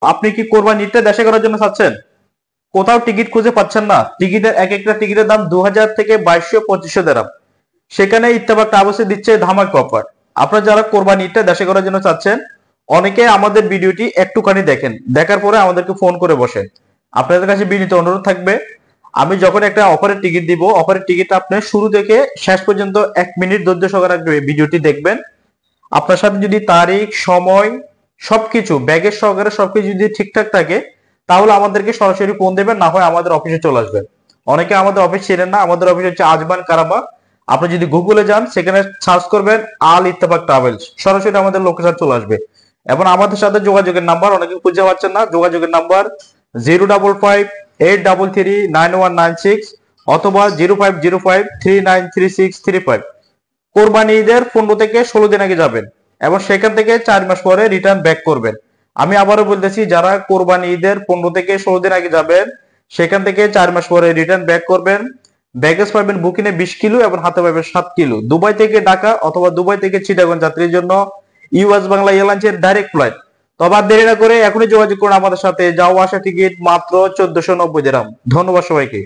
আপনি কি কোরবানি ঈদটা দেশে করার জন্য চাচ্ছেন? কোথাও টিকিট খুঁজে পাচ্ছেন না? টিকিটের এক একটা টিকিটের দাম 2000 থেকে 2200 2500 দেরাম। সেখানে ইত্তেফাক ট্রাভেলস দিচ্ছে ধামাকা অফার। আপনারা যারা কোরবানি ঈদটা দেশে করার জন্য চাচ্ছেন, অনেকে আমাদের ভিডিওটি একটুখানি দেখেন, দেখার পরে আমাদেরকে ফোন করে বসেন। আপনাদের কাছে বিনীত অনুরোধ থাকবে, আমি যখন একটা অফারের টিকিট দিব, অফারের টিকিট আপনি শুরু থেকে শেষ পর্যন্ত 1 মিনিট ধৈর্য সহকারে ভিডিওটি দেখবেন। আপনার সাথে যদি তারিখ, সময়, সবকিছু ব্যাগের সহকারে সবকিছু যদি ঠিকঠাক থাকে, তাহলে আমাদেরকে সরাসরি ফোন দেবেন, না হয় আমাদের অফিসে চলে আসবেন। অনেকে আমাদের অফিস চেনেন না, আমাদের অফিস হচ্ছে আজমান কারামা। আপনি যদি গুগলে যান, সেখানে সার্চ করবেন আল ইত্তেফাক ট্রাভেলস, সরাসরি আমাদের লোকেশন চলে আসবে। এবং আমাদের সাথে যোগাযোগের নাম্বার, অনেকে খুঁজে পাচ্ছেন না, যোগাযোগের নাম্বার 055 833 9196 অথবা 0505 393635। কোরবানি ঈদের 15 থেকে 16 দিন আগে যাবেন এবং সেখান থেকে 4 মাস পরে রিটার্ন ব্যাক করবেন। আমি আবারও বলতেছি, যারা কোরবানি ঈদের 15 থেকে 16 দিন আগে যাবেন, সেখান থেকে 4 মাস পরে রিটার্ন ব্যাক করবেন। ব্যাগেজ পাবেন বুকিনে 20 কিলো এবং হাতে পাবেন 7 কিলো। দুবাই থেকে ঢাকা অথবা দুবাই থেকে চিটাগং যাত্রীর জন্য ইউএস বাংলা এয়ারলাইন্সের ডাইরেক্ট ফ্লাইট। তবে আর দেরি না করে এখনই যোগাযোগ করুন আমাদের সাথে। যাওয়া আসা টিকিট মাত্র 1490 দিরহাম। ধন্যবাদ সবাইকে।